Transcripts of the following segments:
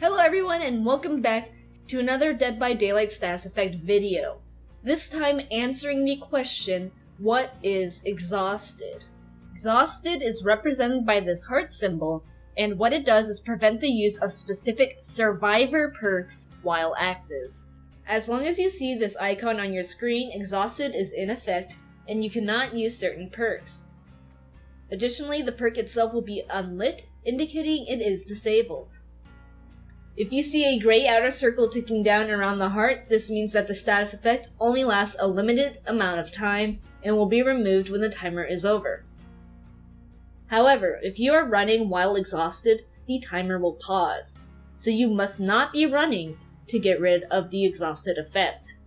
Hello everyone and welcome back to another Dead by Daylight status effect video. This time answering the question, what is exhausted? Exhausted is represented by this heart symbol, and what it does is prevent the use of specific survivor perks while active. As long as you see this icon on your screen, exhausted is in effect, and you cannot use certain perks. Additionally, the perk itself will be unlit, indicating it is disabled. If you see a gray outer circle ticking down around the heart, this means that the status effect only lasts a limited amount of time and will be removed when the timer is over. However, if you are running while exhausted, the timer will pause, so you must not be running to get rid of the exhausted effect.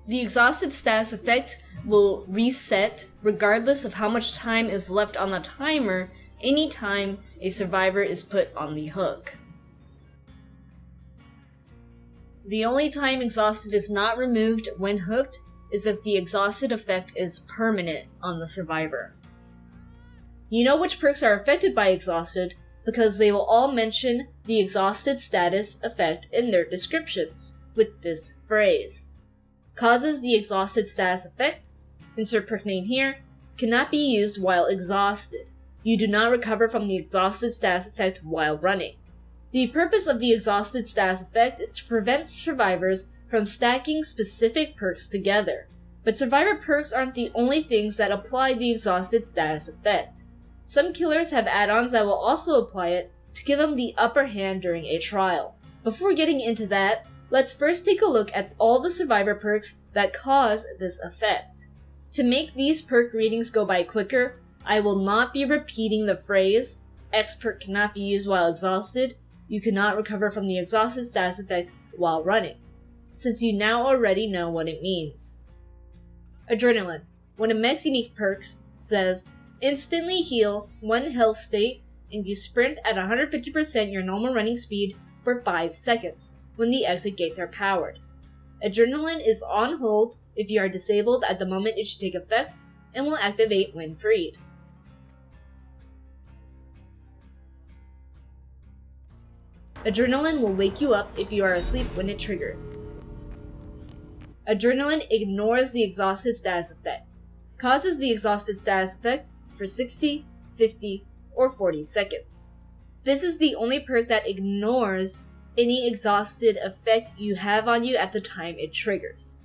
The exhausted status effect will reset regardless of how much time is left on the timer anytime a survivor is put on the hook. The only time exhausted is not removed when hooked is if the exhausted effect is permanent on the survivor. You know which perks are affected by exhausted because they will all mention the exhausted status effect in their descriptions with this phrase. Causes the exhausted status effect, insert perk name here, cannot be used while exhausted. You do not recover from the exhausted status effect while running. The purpose of the exhausted status effect is to prevent survivors from stacking specific perks together. But survivor perks aren't the only things that apply the exhausted status effect. Some killers have add-ons that will also apply it to give them the upper hand during a trial. Before getting into that, let's first take a look at all the survivor perks that cause this effect. To make these perk readings go by quicker, I will not be repeating the phrase, X perk cannot be used while exhausted, you cannot recover from the exhausted status effect while running, since you now already know what it means. Adrenaline. One of Mech's unique perks says, instantly heal 1 health state and you sprint at 150% your normal running speed for 5 seconds when the exit gates are powered. Adrenaline is on hold if you are disabled at the moment it should take effect and will activate when freed. Adrenaline will wake you up if you are asleep when it triggers. Adrenaline ignores the exhausted status effect. Causes the exhausted status effect for 60, 50, or 40 seconds. This is the only perk that ignores any exhausted effect you have on you at the time it triggers.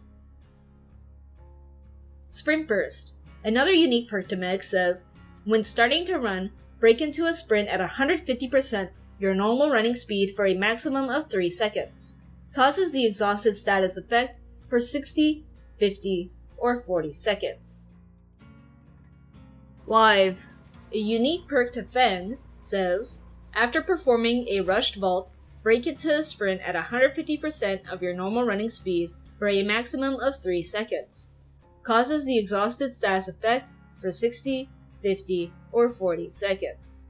Sprint Burst. Another unique perk to Meg says, when starting to run, break into a sprint at 150% your normal running speed for a maximum of 3 seconds. Causes the exhausted status effect for 60, 50, or 40 seconds. Live. A unique perk to Fend says, after performing a rushed vault, break into a sprint at 150% of your normal running speed for a maximum of 3 seconds. Causes the exhausted status effect for 60, 50, or 40 seconds.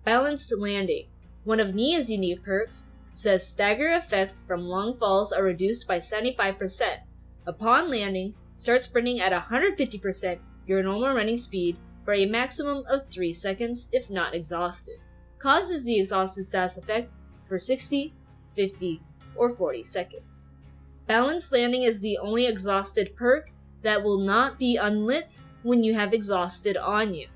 Balanced Landing. One of Nia's unique perks says stagger effects from long falls are reduced by 75%. Upon landing, start sprinting at 150% your normal running speed for a maximum of 3 seconds if not exhausted. Causes the exhausted status effect for 60, 50, or 40 seconds. Balanced Landing is the only exhausted perk that will not be unlit when you have exhausted on you.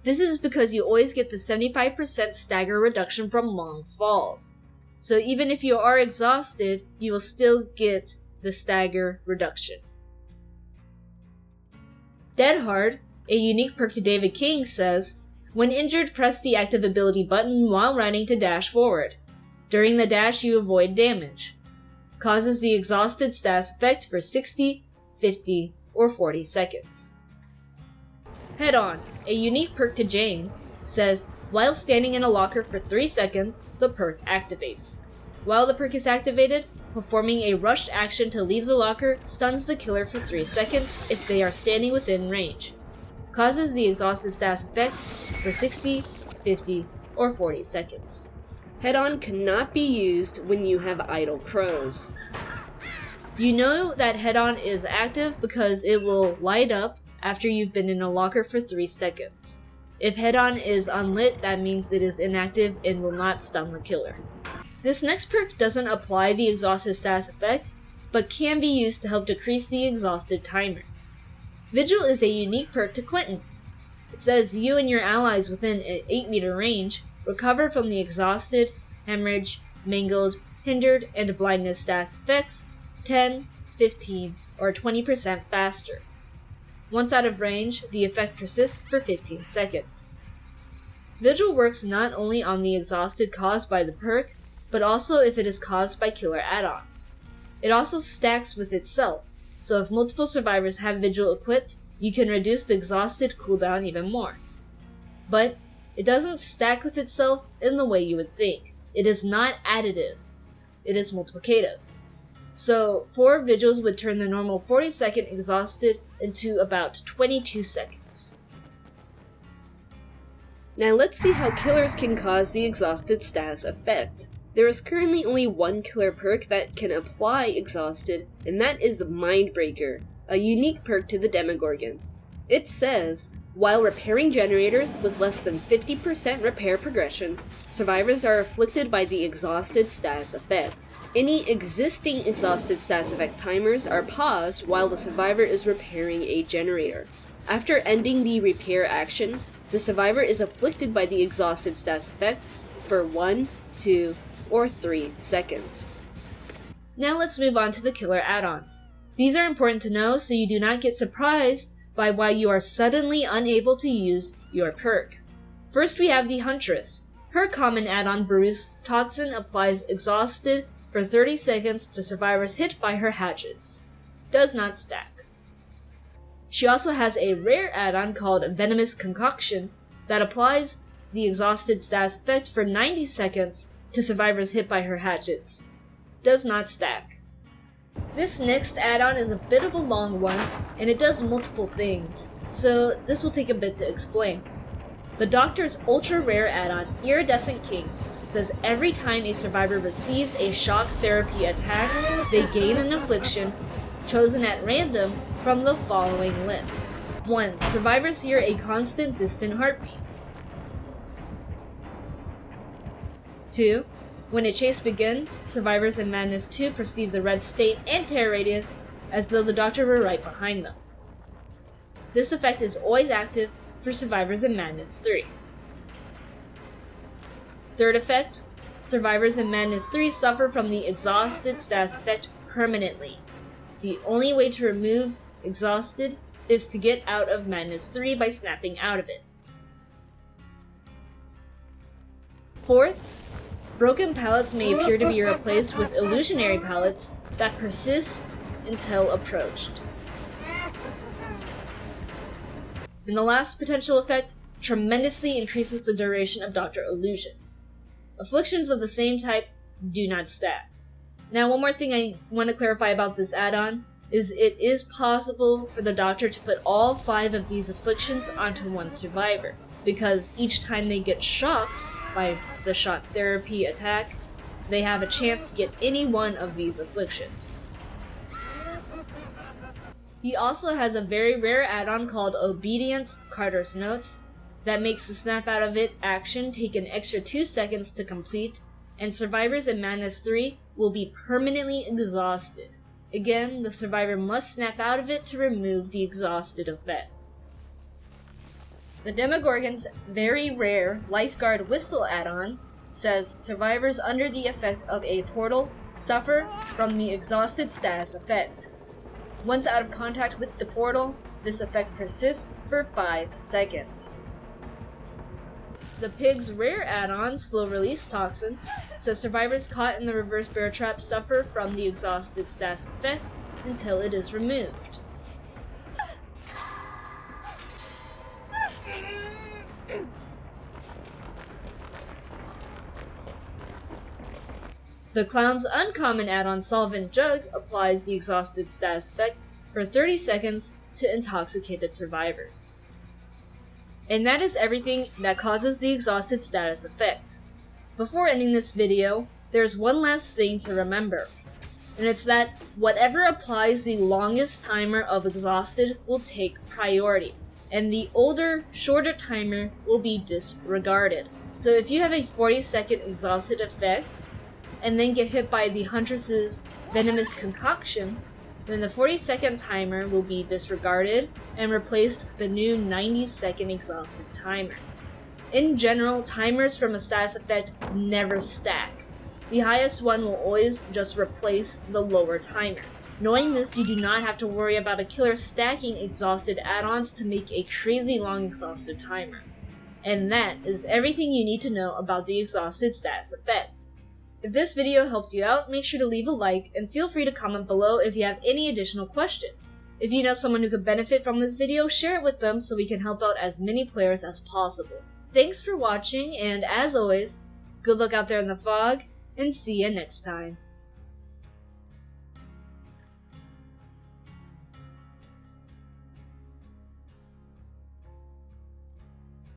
This is because you always get the 75% stagger reduction from long falls. So even if you are exhausted, you will still get the stagger reduction. Dead Hard, a unique perk to David King, says, when injured, press the active ability button while running to dash forward. During the dash, you avoid damage. Causes the exhausted status effect for 60, 50, or 40 seconds. Head On, a unique perk to Jane, says, while standing in a locker for 3 seconds, the perk activates. While the perk is activated, performing a rushed action to leave the locker stuns the killer for 3 seconds if they are standing within range. Causes the exhausted status effect for 60, 50, or 40 seconds. Head On cannot be used when you have idle crows. You know that Head On is active because it will light up after you've been in a locker for 3 seconds. If head-on is unlit, that means it is inactive and will not stun the killer. This next perk doesn't apply the exhausted status effect, but can be used to help decrease the exhausted timer. Vigil is a unique perk to Quentin. It says you and your allies within an 8-meter range recover from the exhausted, hemorrhage, mangled, hindered, and blindness status effects 10, 15, or 20% faster. Once out of range, the effect persists for 15 seconds. Vigil works not only on the exhausted caused by the perk, but also if it is caused by killer add-ons. It also stacks with itself, so if multiple survivors have Vigil equipped, you can reduce the exhausted cooldown even more. But it doesn't stack with itself in the way you would think. It is not additive, it is multiplicative. So 4 Vigils would turn the normal 40-second exhausted into about 22 seconds. Now let's see how killers can cause the exhausted status effect. There is currently only one killer perk that can apply exhausted, and that is Mindbreaker, a unique perk to the Demogorgon. It says, while repairing generators with less than 50% repair progression, survivors are afflicted by the exhausted status effect. Any existing exhausted status effect timers are paused while the survivor is repairing a generator. After ending the repair action, the survivor is afflicted by the exhausted status effect for 1, 2, or 3 seconds. Now let's move on to the killer add-ons. These are important to know so you do not get surprised by why you are suddenly unable to use your perk. First we have the Huntress. Her common add-on Bruise Toxin applies exhausted for 30 seconds to survivors hit by her hatchets. Does not stack. She also has a rare add-on called Venomous Concoction that applies the exhausted status effect for 90 seconds to survivors hit by her hatchets. Does not stack. This next add-on is a bit of a long one, and it does multiple things, so this will take a bit to explain. The Doctor's ultra rare add-on, Iridescent King, says every time a survivor receives a shock therapy attack, they gain an affliction chosen at random from the following list. 1. Survivors hear a constant distant heartbeat. 2. When a chase begins, survivors in Madness 2 perceive the red state and terror radius as though the Doctor were right behind them. This effect is always active for survivors in Madness 3. Third effect, survivors in Madness 3 suffer from the exhausted status effect permanently. The only way to remove exhausted is to get out of Madness 3 by snapping out of it. Fourth, broken pallets may appear to be replaced with illusionary pallets that persist until approached. And the last potential effect tremendously increases the duration of Doctor illusions. Afflictions of the same type do not stack. Now, one more thing I want to clarify about this add-on is it is possible for the Doctor to put all 5 of these afflictions onto one survivor, because each time they get shocked by the shock therapy attack, they have a chance to get any one of these afflictions. He also has a very rare add-on called Obedience Carter's Notes that makes the snap out of it action take an extra 2 seconds to complete, and survivors in Madness 3 will be permanently exhausted. Again, the survivor must snap out of it to remove the exhausted effect. The Demogorgon's very rare Lifeguard Whistle add-on says survivors under the effect of a portal suffer from the exhausted status effect. Once out of contact with the portal, this effect persists for 5 seconds. The Pig's rare add-on, Slow Release Toxin, says survivors caught in the reverse bear trap suffer from the exhausted status effect until it is removed. The Clown's uncommon add-on Solvent Jug applies the exhausted status effect for 30 seconds to intoxicated survivors. And that is everything that causes the exhausted status effect. Before ending this video, there's one last thing to remember, and it's that whatever applies the longest timer of exhausted will take priority. and the older, shorter timer will be disregarded. So if you have a 40-second exhausted effect, and then get hit by the Huntress's venomous concoction, then the 40-second timer will be disregarded and replaced with the new 90-second exhausted timer. In general, timers from a status effect never stack. The highest one will always just replace the lower timer. Knowing this, you do not have to worry about a killer stacking exhausted add-ons to make a crazy long exhausted timer. And that is everything you need to know about the exhausted status effect. If this video helped you out, make sure to leave a like and feel free to comment below if you have any additional questions. If you know someone who could benefit from this video, share it with them so we can help out as many players as possible. Thanks for watching, and as always, good luck out there in the fog, and see you next time.